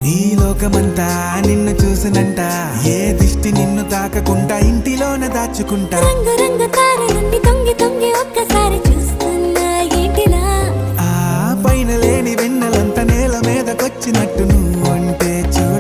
ఈ లోకమంతా నిన్ను చూసినంట, ఏ దిష్టి నిన్ను తాకకుండా ఇంటిలోన దాచుకుంటా. రంగు రంగు తారలన్నీ తొంగి తొంగి ఒక్కసారి చూస్తున్నా ఏంటిలా? ఆ పైన లేని వెన్నెలంత నేల మీదకొచ్చినట్టు నువ్వు అంటే చూడ